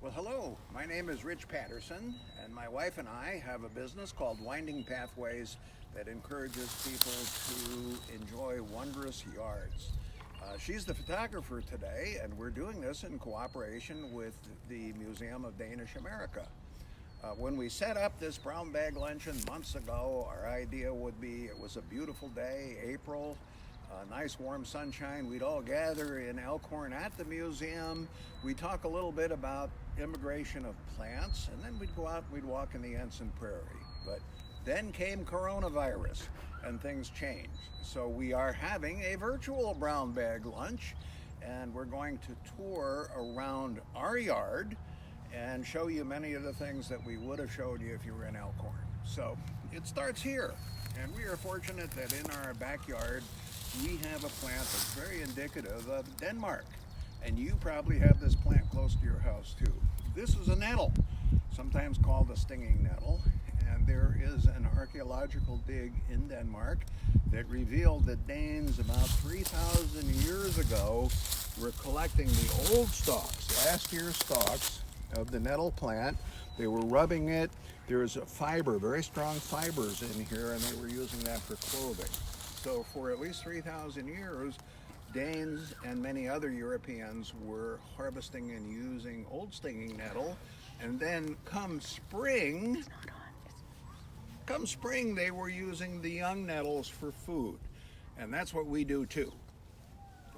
Well, hello, my name is Rich Patterson, and my wife and I have a business called Winding Pathways that encourages people to enjoy wondrous yards. She's the photographer today, and we're doing this in cooperation with the Museum of Danish America. When we set up this brown bag luncheon months ago, our idea would be it was a beautiful day, April, nice warm sunshine. We'd all gather in Elkhorn at the museum. We'd talk a little bit about immigration of plants, and then we'd go out and we'd walk in the Ensign Prairie. But then came coronavirus and things changed. So we are having a virtual brown bag lunch, and we're going to tour around our yard and show you many of the things that we would have showed you if you were in Elkhorn. So it starts here, and we are fortunate that in our backyard we have a plant that's very indicative of Denmark. And you probably have this plant close to your house too. This is a nettle, sometimes called a stinging nettle. And there is an archaeological dig in Denmark that revealed that Danes about 3,000 years ago were collecting the old stalks, last year's stalks of the nettle plant. They were rubbing it. There's a fiber, very strong fibers in here, and they were using that for clothing. So for at least 3,000 years, Danes and many other Europeans were harvesting and using old stinging nettle, and then come spring they were using the young nettles for food. And that's what we do too.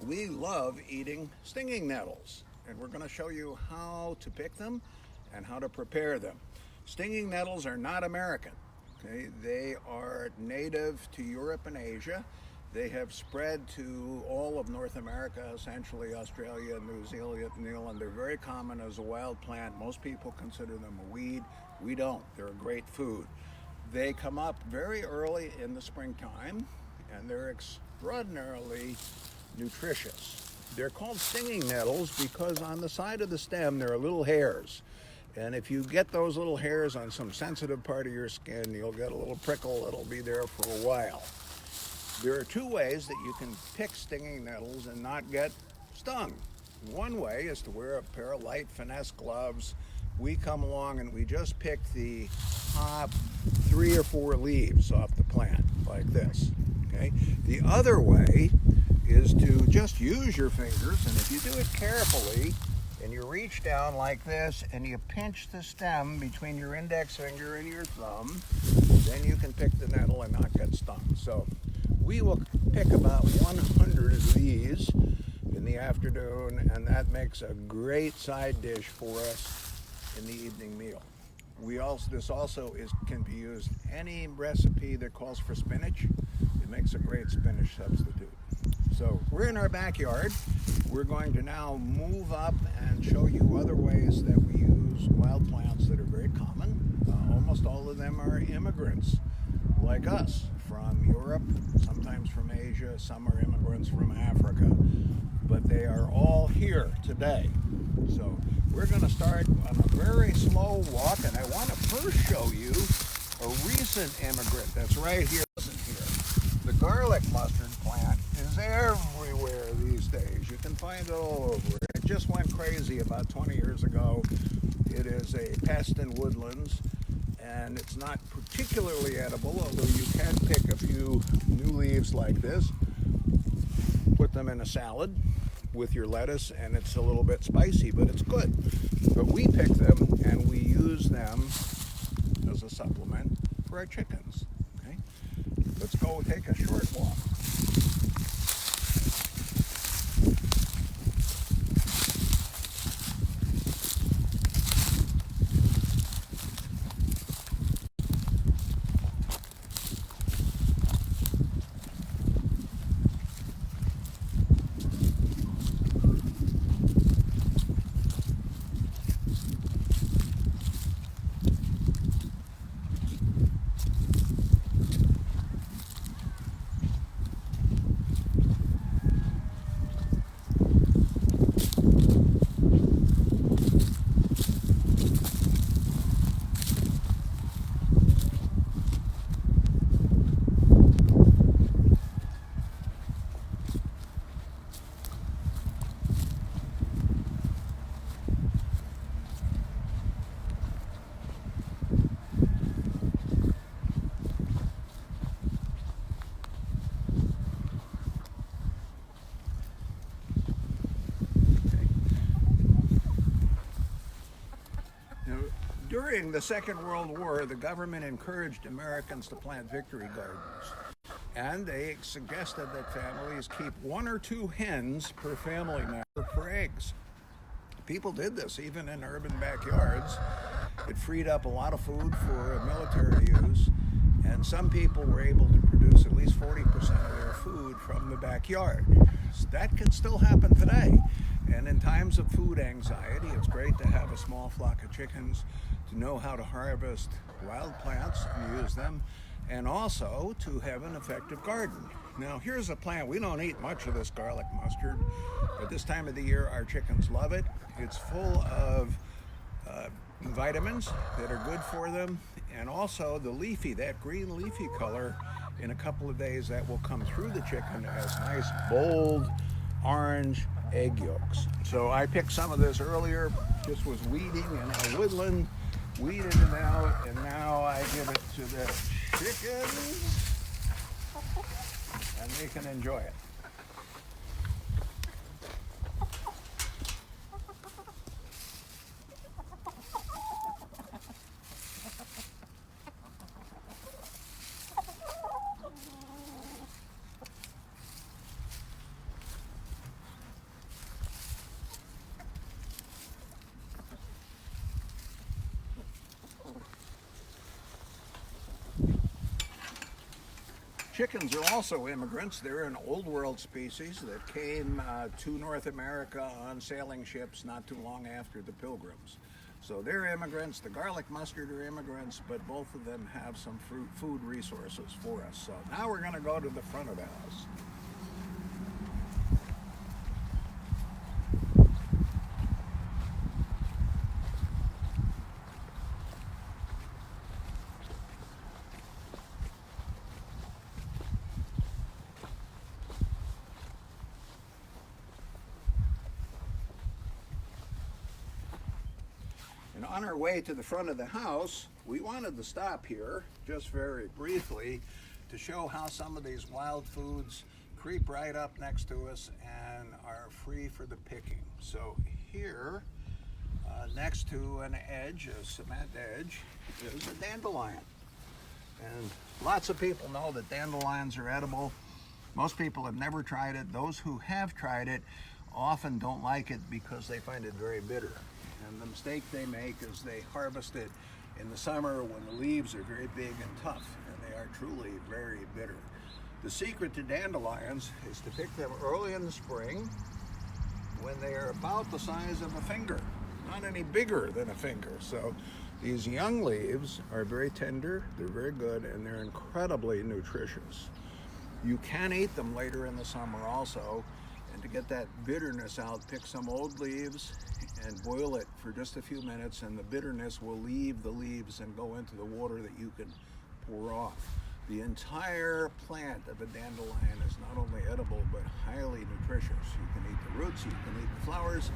We love eating stinging nettles, and we're going to show you how to pick them and how to prepare them. Stinging nettles are not American. Okay? They are native to Europe and Asia. They have spread to all of North America, essentially Australia, New Zealand. They're very common as a wild plant. Most people consider them a weed. We don't. They're a great food. They come up very early in the springtime, and they're extraordinarily nutritious. They're called stinging nettles because on the side of the stem there are little hairs. And if you get those little hairs on some sensitive part of your skin, you'll get a little prickle that'll be there for a while. There are two ways that you can pick stinging nettles and not get stung. One way is to wear a pair of light finesse gloves. We come along and we just pick the top 3 or 4 leaves off the plant like this. Okay? The other way is to just use your fingers, and if you do it carefully and you reach down like this and you pinch the stem between your index finger and your thumb, then you can pick the nettle and not get stung. So we will pick about 100 of these in the afternoon, and that makes a great side dish for us in the evening meal. This also can be used any recipe that calls for spinach. It makes a great spinach substitute. So we're in our backyard. We're going to now move up and show you other ways that we use wild plants that are very common. Almost all of them are immigrants like us from Europe, sometimes from Asia, some are immigrants from Africa, but they are all here today. So we're going to start on a very slow walk, and I want to first show you a recent immigrant that's right here. The garlic mustard plant is everywhere these days. You can find it all over. It just went crazy about 20 years ago. It is a pest in woodlands, and it's not particularly edible, although you can pick a few new leaves like this, put them in a salad with your lettuce, and it's a little bit spicy, but it's good. But we pick them and we use them as a supplement for our chickens. Okay? Let's go take a short walk. During the Second World War, the government encouraged Americans to plant victory gardens. And they suggested that families keep 1 or 2 hens per family member for eggs. People did this even in urban backyards. It freed up a lot of food for military use, and some people were able to produce at least 40% of their food from the backyard. That can still happen today. And in times of food anxiety, it's great to have a small flock of chickens, to know how to harvest wild plants and use them, and also to have an effective garden. Now, here's a plant. We don't eat much of this garlic mustard, but this time of the year, our chickens love it. It's full of vitamins that are good for them, and also the leafy, that green leafy color, in a couple of days, that will come through the chicken as nice, bold, orange egg yolks. So I picked some of this earlier, just was weeding in our woodland, weeded it out, and now I give it to the chickens, and they can enjoy it. Chickens are also immigrants. They're an old world species that came to North America on sailing ships not too long after the Pilgrims. So they're immigrants. The garlic mustard are immigrants, but both of them have some food resources for us. So now we're going to go to the front of the house. And on our way to the front of the house, we wanted to stop here just very briefly to show how some of these wild foods creep right up next to us and are free for the picking. So here, next to an edge, a cement edge, is a dandelion. And lots of people know that dandelions are edible. Most people have never tried it. Those who have tried it often don't like it because they find it very bitter. And the mistake they make is they harvest it in the summer when the leaves are very big and tough, and they are truly very bitter. The secret to dandelions is to pick them early in the spring when they are about the size of a finger, not any bigger than a finger. So these young leaves are very tender, they're very good, and they're incredibly nutritious. You can eat them later in the summer also, and to get that bitterness out, pick some old leaves and boil it for just a few minutes, and the bitterness will leave the leaves and go into the water that you can pour off. The entire plant of a dandelion is not only edible but highly nutritious. You can eat the roots, you can eat the flowers,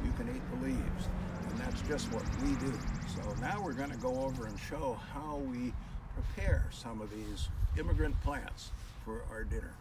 you can eat the leaves, and that's just what we do. So now we're going to go over and show how we prepare some of these immigrant plants for our dinner.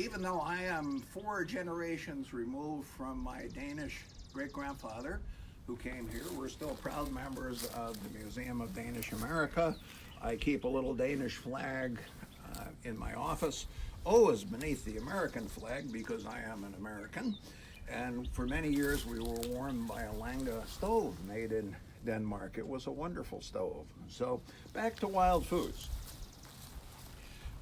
Even though I am 4 generations removed from my Danish great-grandfather who came here, we're still proud members of the Museum of Danish America. I keep a little Danish flag in my office, always beneath the American flag because I am an American. And for many years we were warmed by a Langa stove made in Denmark. It was a wonderful stove. So back to wild foods.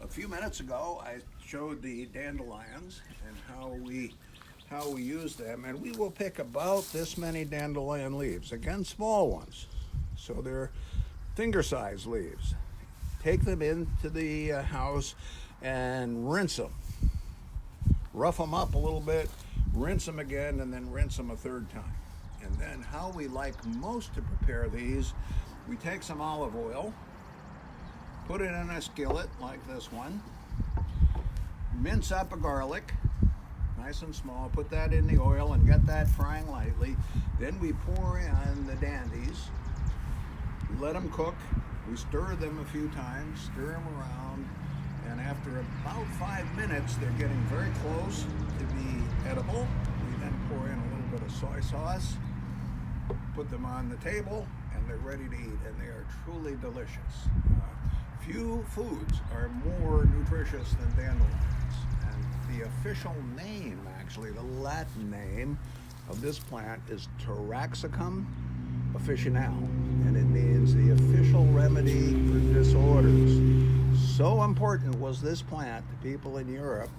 A few minutes ago, I showed the dandelions and how we use them, and we will pick about this many dandelion leaves. Again, small ones, so they're finger-sized leaves. Take them into the house and rinse them. Rough them up a little bit, rinse them again, and then rinse them a third time. And then how we like most to prepare these, we take some olive oil, Put it in a skillet like this one. Mince up a garlic, nice and small. Put that in the oil and get that frying lightly. Then we pour in the dandies. Let them cook. We stir them a few times, stir them around, and after about 5 minutes, they're getting very close to be edible. We then pour in a little bit of soy sauce, put them on the table, and they're ready to eat, and they are truly delicious. Few foods are more nutritious than dandelions, and the official name, actually, the Latin name of this plant is Taraxacum officinale, and it means the official remedy for disorders. So important was this plant to people in Europe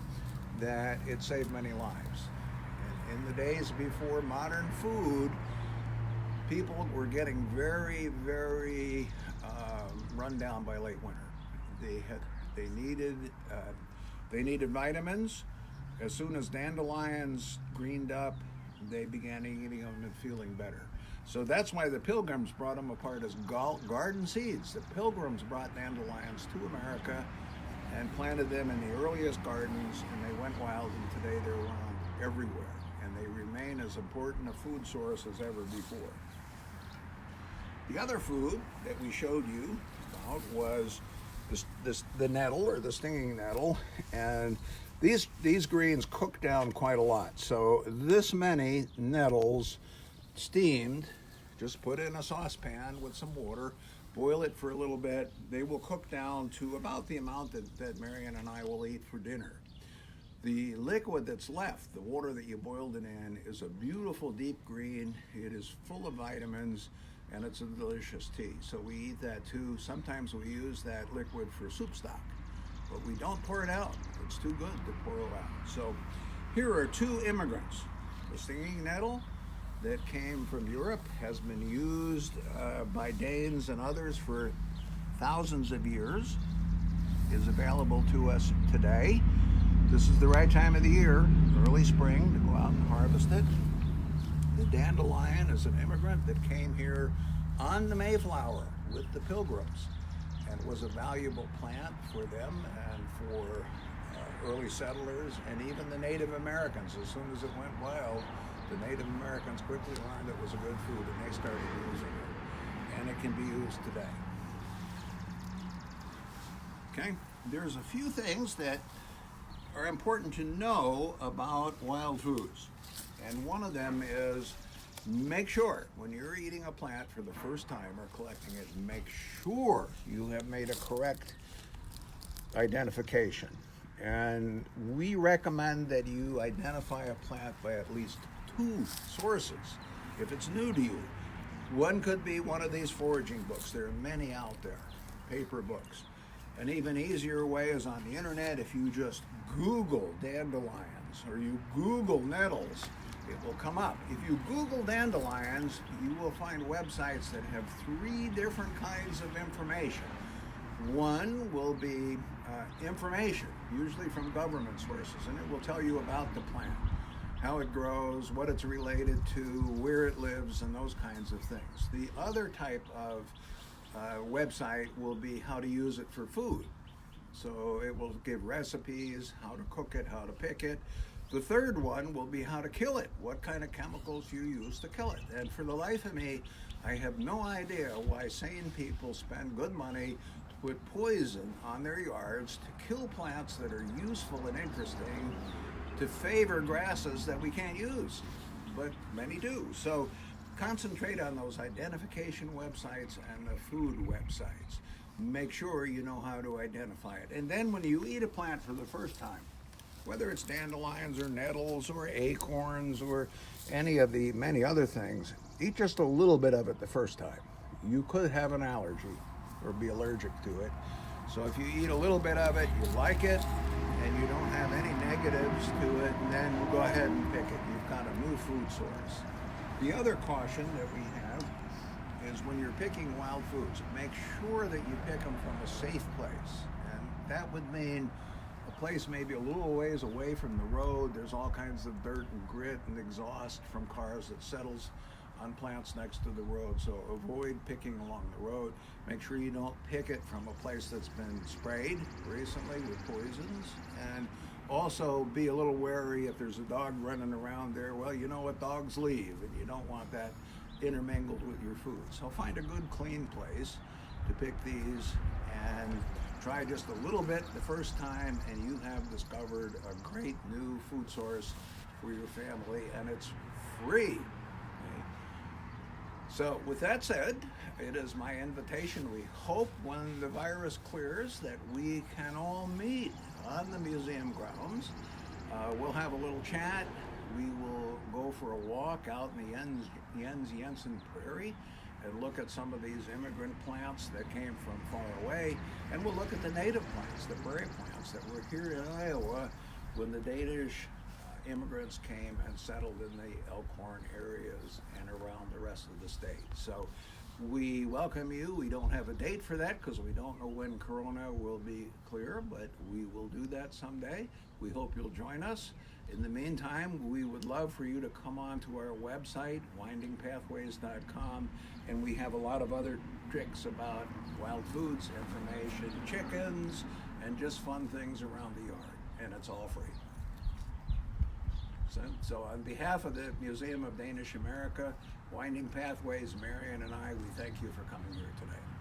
that it saved many lives. And in the days before modern food, people were getting very, very run down by late winter. They needed vitamins. As soon as dandelions greened up, they began eating them and feeling better. So that's why the Pilgrims brought them apart as garden seeds. The Pilgrims brought dandelions to America and planted them in the earliest gardens, and they went wild, and today they're around everywhere, and they remain as important a food source as ever before. The other food that we showed you about was the nettle, or the stinging nettle, and these greens cook down quite a lot. So this many nettles steamed, just put in a saucepan with some water, boil it for a little bit. They will cook down to about the amount that Marion and I will eat for dinner. The liquid that's left, the water that you boiled it in, is a beautiful deep green. It is full of vitamins, and it's a delicious tea. So we eat that too. Sometimes we use that liquid for soup stock, but we don't pour it out. It's too good to pour it out. So here are two immigrants. The stinging nettle that came from Europe has been used by Danes and others for thousands of years, is available to us today. This is the right time of the year, early spring, to go out and harvest it. The dandelion is an immigrant that came here on the Mayflower with the Pilgrims, and was a valuable plant for them and for early settlers and even the Native Americans. As soon as it went wild, the Native Americans quickly learned it was a good food, and they started using it, and it can be used today. Okay, there's a few things that are important to know about wild foods, and one of them is make sure when you're eating a plant for the first time or collecting it, make sure you have made a correct identification. And we recommend that you identify a plant by at least 2 sources if it's new to you. One could be one of these foraging books. There are many out there, paper books. An even easier way is on the internet. If you just Google dandelions or you Google nettles, it will come up. If you Google dandelions, you will find websites that have 3 different kinds of information. One will be information, usually from government sources, and it will tell you about the plant, how it grows, what it's related to, where it lives, and those kinds of things. The other type of website will be how to use it for food. So it will give recipes, how to cook it, how to pick it. The third one will be how to kill it, what kind of chemicals you use to kill it. And for the life of me, I have no idea why sane people spend good money to put poison on their yards to kill plants that are useful and interesting, to favor grasses that we can't use, but many do. So concentrate on those identification websites and the food websites. Make sure you know how to identify it. And then when you eat a plant for the first time, whether it's dandelions or nettles or acorns or any of the many other things, eat just a little bit of it the first time. You could have an allergy or be allergic to it. So if you eat a little bit of it, you like it, and you don't have any negatives to it, then go ahead and pick it. You've got a new food source. The other caution that we have is when you're picking wild foods, make sure that you pick them from a safe place. And that would mean a place maybe a little ways away from the road. There's all kinds of dirt and grit and exhaust from cars that settles on plants next to the road, so avoid picking along the road. Make sure you don't pick it from a place that's been sprayed recently with poisons, and also be a little wary if there's a dog running around there. Well, you know what, dogs leave, and you don't want that intermingled with your food. So find a good clean place to pick these and try just a little bit the first time, and you have discovered a great new food source for your family, and it's free. Okay? So with that said, it is my invitation. We hope when the virus clears that we can all meet on the museum grounds. We'll have a little chat. We will go for a walk out in the Jens Jensen Prairie and look at some of these immigrant plants that came from far away. And we'll look at the native plants, the prairie plants that were here in Iowa when the Danish immigrants came and settled in the Elkhorn areas and around the rest of the state. So we welcome you. We don't have a date for that because we don't know when Corona will be clear, but we will do that someday. We hope you'll join us. In the meantime, we would love for you to come on to our website, windingpathways.com, and we have a lot of other tricks about wild foods, information, chickens, and just fun things around the yard, and it's all free. So on behalf of the Museum of Danish America, Winding Pathways, Marion and I, we thank you for coming here today.